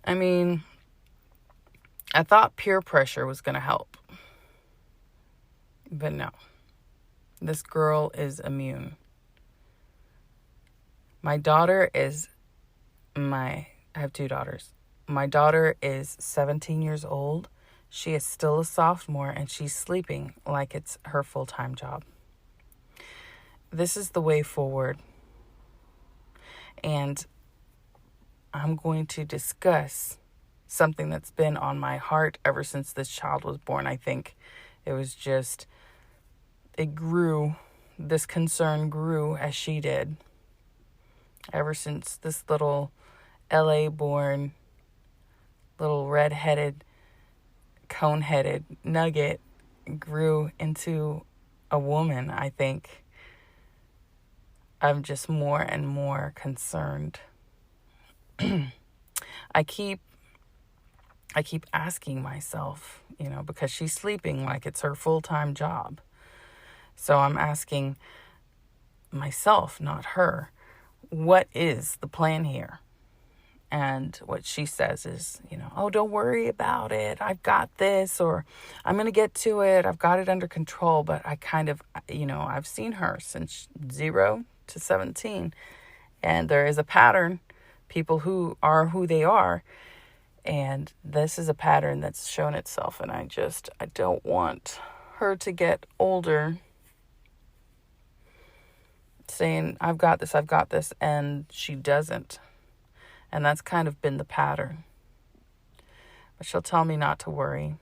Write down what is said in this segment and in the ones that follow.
I mean, I thought peer pressure was going to help. But no. This girl is immune. I have two daughters. My daughter is 17 years old. She is still a sophomore and she's sleeping like it's her full-time job. This is the way forward. And I'm going to discuss something that's been on my heart ever since this child was born. I think this concern grew as she did. Ever since this little LA-born, little red-headed, cone-headed nugget grew into a woman, I think I'm just more and more concerned. I keep asking myself, because she's sleeping like it's her full-time job. So I'm asking myself, not her, what is the plan here? And what she says is, oh, don't worry about it. I've got this, or I'm going to get to it. I've got it under control. But I kind of, I've seen her since 0 to 17. And there is a pattern, people who are who they are. And this is a pattern that's shown itself. And I don't want her to get older saying, I've got this, and she doesn't. And that's kind of been the pattern. But she'll tell me not to worry.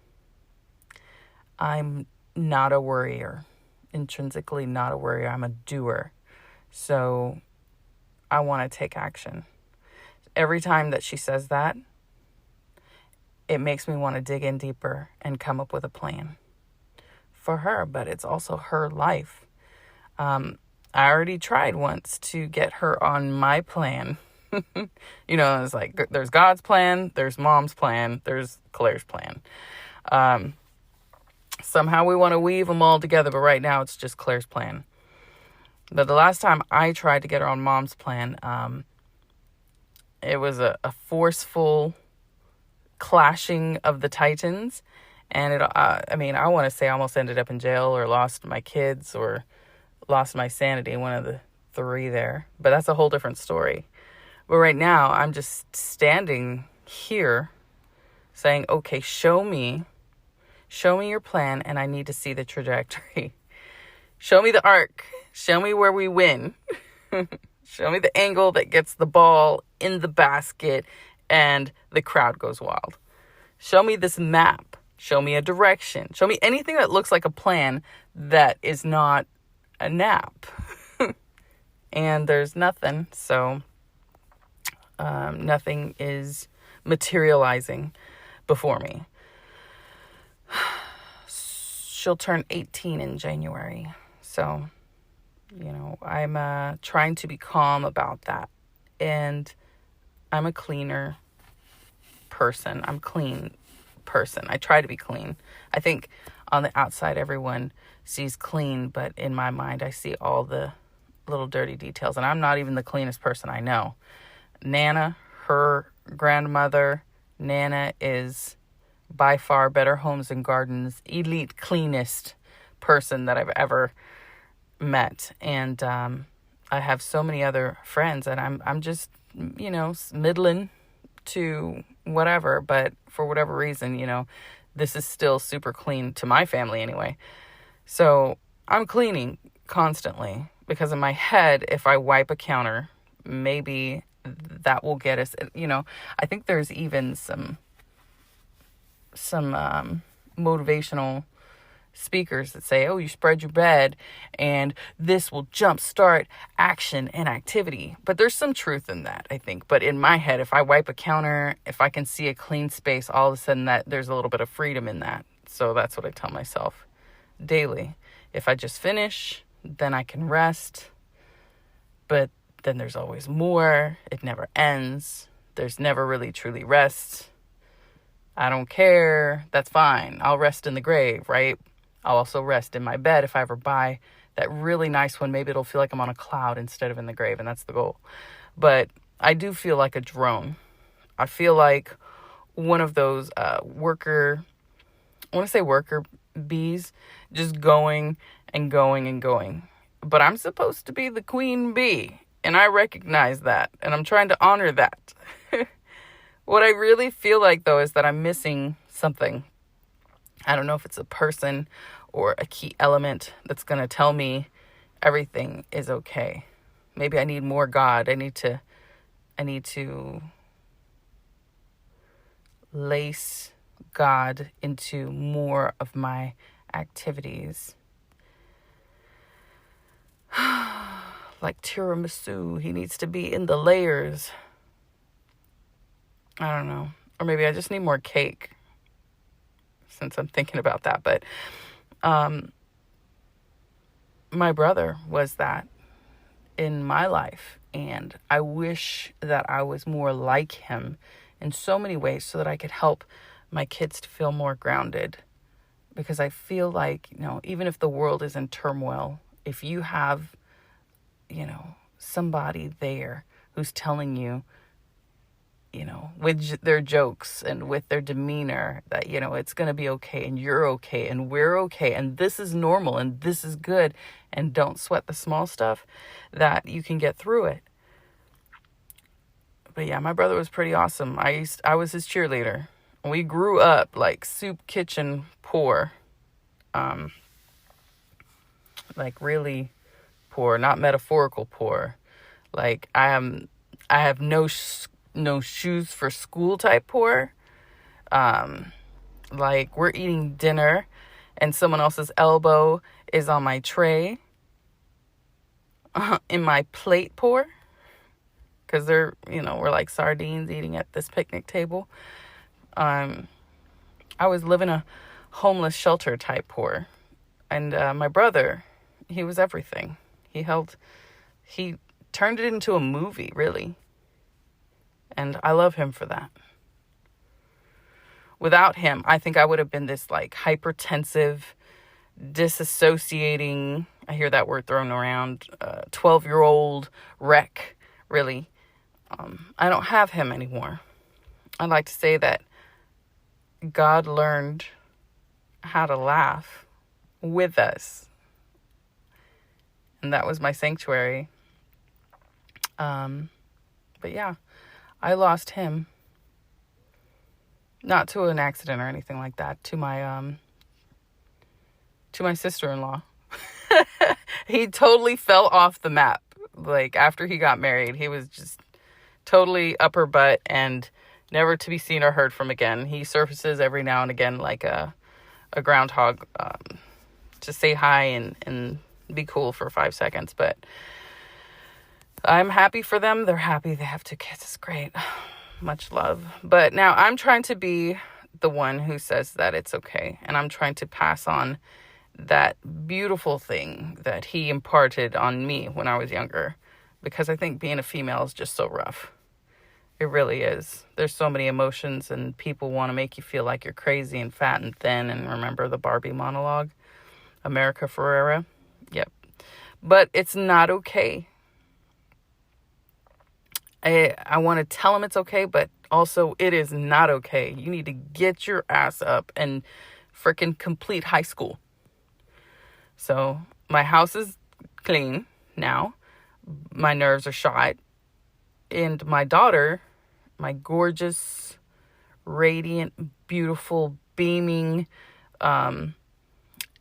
I'm not a worrier. Intrinsically not a worrier. I'm a doer. So I want to take action. Every time that she says that, it makes me want to dig in deeper and come up with a plan for her. But it's also her life. I already tried once to get her on my plan. It's like there's God's plan, there's Mom's plan, there's Claire's plan. Somehow we want to weave them all together, but right now it's just Claire's plan. But the last time I tried to get her on Mom's plan, it was a forceful clashing of the titans. And I want to say I almost ended up in jail or lost my kids or lost my sanity, one of the three there. But that's a whole different story. But right now, I'm just standing here saying, okay, show me your plan, and I need to see the trajectory. Show me the arc. Show me where we win. Show me the angle that gets the ball in the basket and the crowd goes wild. Show me this map. Show me a direction. Show me anything that looks like a plan that is not a nap. And there's nothing, so nothing is materializing before me. She'll turn 18 in January, so, I'm trying to be calm about that, and I'm a cleaner person. I'm a clean person. I try to be clean. I think on the outside, everyone sees clean, but in my mind, I see all the little dirty details, and I'm not even the cleanest person I know. Nana, her grandmother, Nana is by far Better Homes and Gardens elite cleanest person that I've ever met. And I have so many other friends, and I'm just, middling to whatever, but for whatever reason, this is still super clean to my family anyway. So I'm cleaning constantly because in my head, if I wipe a counter, maybe that will get us, I think there's even some motivational speakers that say, oh, you spread your bed and this will jumpstart action and activity. But there's some truth in that, I think. But in my head, if I wipe a counter, if I can see a clean space, all of a sudden that there's a little bit of freedom in that. So that's what I tell myself daily. If I just finish, then I can rest. But then there's always more. It never ends. There's never really truly rest. I don't care. That's fine. I'll rest in the grave, right? I'll also rest in my bed if I ever buy that really nice one. Maybe it'll feel like I'm on a cloud instead of in the grave, and that's the goal. But I do feel like a drone. I feel like one of those worker bees, just going and going and going. But I'm supposed to be the queen bee, and I recognize that, and I'm trying to honor that. What I really feel like, though, is that I'm missing something. I don't know if it's a person or a key element that's going to tell me everything is okay. Maybe I need more God. I need to lace God into more of my activities. Like tiramisu, he needs to be in the layers. I don't know. Or maybe I just need more cake, since I'm thinking about that. But my brother was that in my life, and I wish that I was more like him in so many ways so that I could help my kids to feel more grounded. Because I feel like, even if the world is in turmoil, if you have, somebody there who's telling you, with their jokes and with their demeanor that, it's going to be okay, and you're okay, and we're okay, and this is normal, and this is good, and don't sweat the small stuff, that you can get through it. But yeah, my brother was pretty awesome. I was his cheerleader. We grew up like soup kitchen poor. Like really poor, not metaphorical poor. Like I have no shoes for school type poor. Like we're eating dinner and someone else's elbow is on my tray, in my plate poor. Because we're like sardines eating at this picnic table. I was living a homeless shelter type poor. And my brother, he was everything. He turned it into a movie, really. And I love him for that. Without him, I think I would have been this like hypertensive, disassociating, I hear that word thrown around, 12-year-old wreck, really. I don't have him anymore. I like to say that God learned how to laugh with us. And that was my sanctuary. But yeah, I lost him. Not to an accident or anything like that. To my sister-in-law. He totally fell off the map. Like after he got married, he was just totally up her butt and never to be seen or heard from again. He surfaces every now and again like a groundhog, to say hi and be cool for 5 seconds. But I'm happy for them. They're happy. They have 2 kids. It's great. Much love. But now I'm trying to be the one who says that it's okay. And I'm trying to pass on that beautiful thing that he imparted on me when I was younger. Because I think being a female is just so rough. It really is. There's so many emotions and people want to make you feel like you're crazy and fat and thin. And remember the Barbie monologue? America Ferrera? Yep. But it's not okay. I want to tell him it's okay, but also it is not okay. You need to get your ass up and freaking complete high school. So my house is clean now. My nerves are shot. And my daughter, my gorgeous, radiant, beautiful, beaming,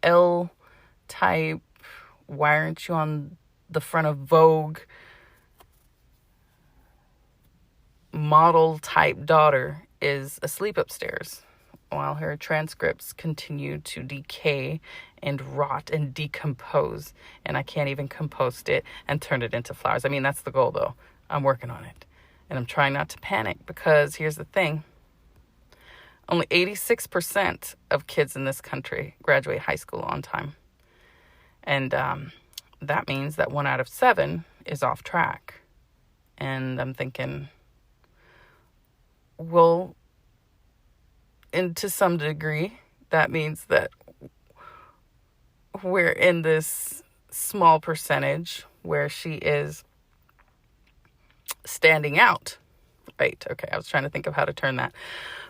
L-type, why aren't you on the front of Vogue, model type daughter is asleep upstairs while her transcripts continue to decay and rot and decompose, and I can't even compost it and turn it into flowers. I mean, that's the goal though. I'm working on it, and I'm trying not to panic, because here's the thing. Only 86% of kids in this country graduate high school on time. And that means that 1 out of 7 is off track. And I'm thinking, well, and to some degree, that means that we're in this small percentage where she is standing out. Right. Okay. I was trying to think of how to turn that,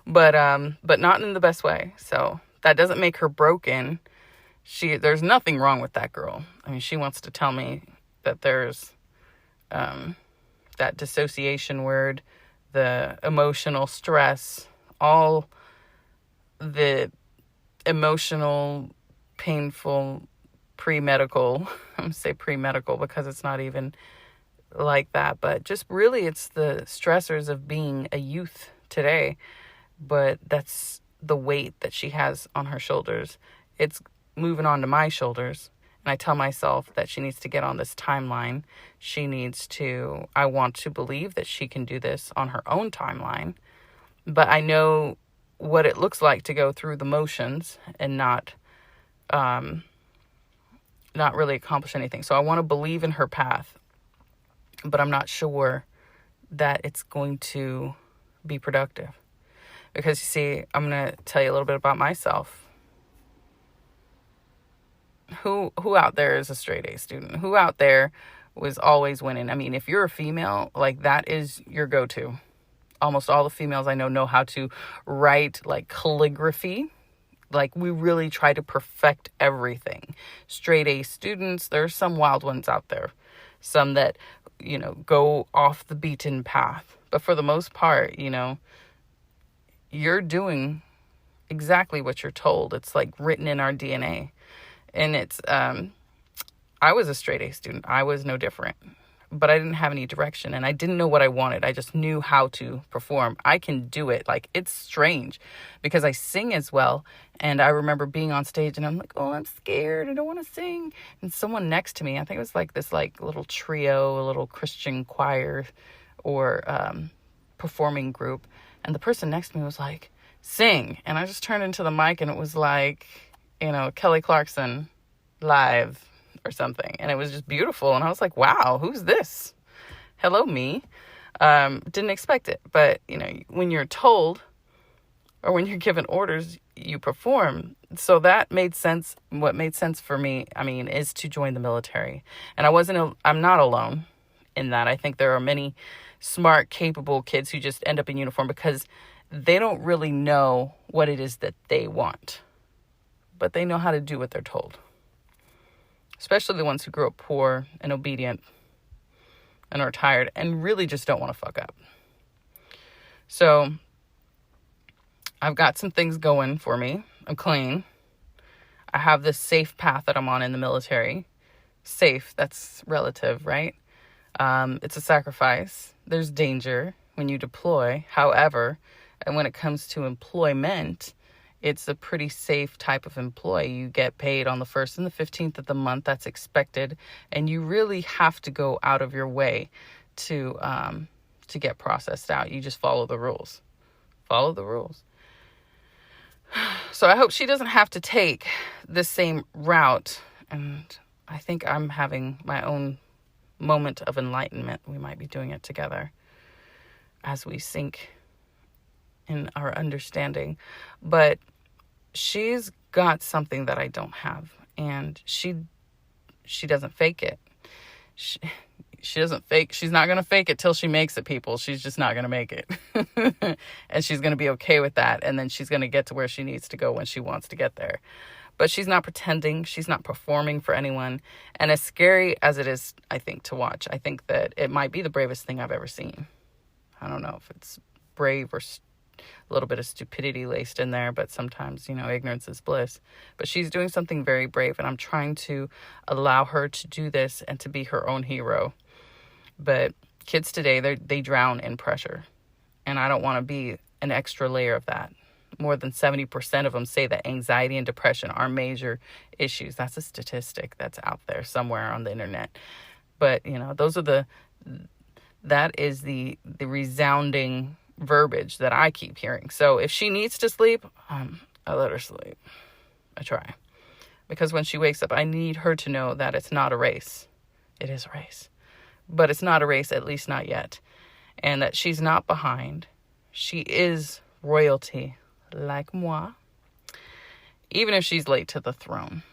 but not in the best way. So that doesn't make her broken. There's nothing wrong with that girl. I mean, she wants to tell me that there's, that dissociation word, the emotional stress, all the emotional, painful, pre-medical, I'm going to say pre-medical because it's not even like that, but just really it's the stressors of being a youth today. But that's the weight that she has on her shoulders. It's moving on to my shoulders. And I tell myself that she needs to get on this timeline. I want to believe that she can do this on her own timeline. But I know what it looks like to go through the motions and not really accomplish anything. So I want to believe in her path, but I'm not sure that it's going to be productive. Because you see, I'm going to tell you a little bit about myself. Who out there is a straight A student? Who out there was always winning? I mean, if you're a female, like that is your go-to. Almost all the females I know how to write like calligraphy. Like we really try to perfect everything. Straight A students, there's some wild ones out there. Some that, go off the beaten path. But for the most part, you're doing exactly what you're told. It's like written in our DNA. And it's, I was a straight A student. I was no different, but I didn't have any direction and I didn't know what I wanted. I just knew how to perform. I can do it. Like it's strange because I sing as well. And I remember being on stage and I'm like, oh, I'm scared. I don't want to sing. And someone next to me, I think it was like this like little trio, a little Christian choir or performing group. And the person next to me was like, sing. And I just turned into the mic and it was like, Kelly Clarkson live or something. And it was just beautiful. And I was like, wow, who's this? Hello, me. Didn't expect it. But, when you're told or when you're given orders, you perform. So that made sense. What made sense for me, is to join the military. And I'm not alone in that. I think there are many smart, capable kids who just end up in uniform because they don't really know what it is that they want. But they know how to do what they're told. Especially the ones who grew up poor and obedient and are tired and really just don't want to fuck up. So I've got some things going for me. I'm clean. I have this safe path that I'm on in the military. Safe, that's relative, right? It's a sacrifice. There's danger when you deploy. However, and when it comes to employment, it's a pretty safe type of employee. You get paid on the 1st and the 15th of the month. That's expected. And you really have to go out of your way to get processed out. You just follow the rules. Follow the rules. So I hope she doesn't have to take the same route. And I think I'm having my own moment of enlightenment. We might be doing it together as we sink in our understanding. But she's got something that I don't have, and she doesn't fake it. She doesn't fake. She's not going to fake it till she makes it, people. She's just not going to make it. And she's going to be okay with that. And then she's going to get to where she needs to go when she wants to get there. But she's not pretending. She's not performing for anyone. And as scary as it is, I think, to watch, I think that it might be the bravest thing I've ever seen. I don't know if it's brave or a little bit of stupidity laced in there, but sometimes, ignorance is bliss. But she's doing something very brave, and I'm trying to allow her to do this and to be her own hero. But kids today, they drown in pressure, and I don't want to be an extra layer of that. More than 70% of them say that anxiety and depression are major issues. That's a statistic that's out there somewhere on the internet. But, that is the resounding verbiage that I keep hearing. So if she needs to sleep, I let her sleep. I try. Because when she wakes up, I need her to know that it's not a race. It is a race. But it's not a race, at least not yet. And that she's not behind. She is royalty, like moi. Even if she's late to the throne.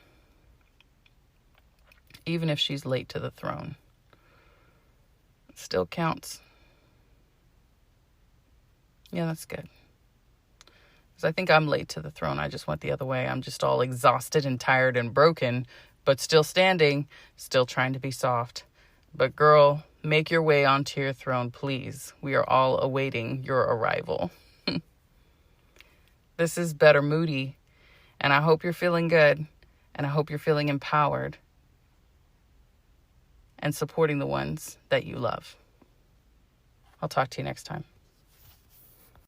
Even if she's late to the throne. It still counts. Yeah, that's good. Because I think I'm late to the throne. I just went the other way. I'm just all exhausted and tired and broken, but still standing, still trying to be soft. But girl, make your way onto your throne, please. We are all awaiting your arrival. This is Better Moody, and I hope you're feeling good, and I hope you're feeling empowered and supporting the ones that you love. I'll talk to you next time.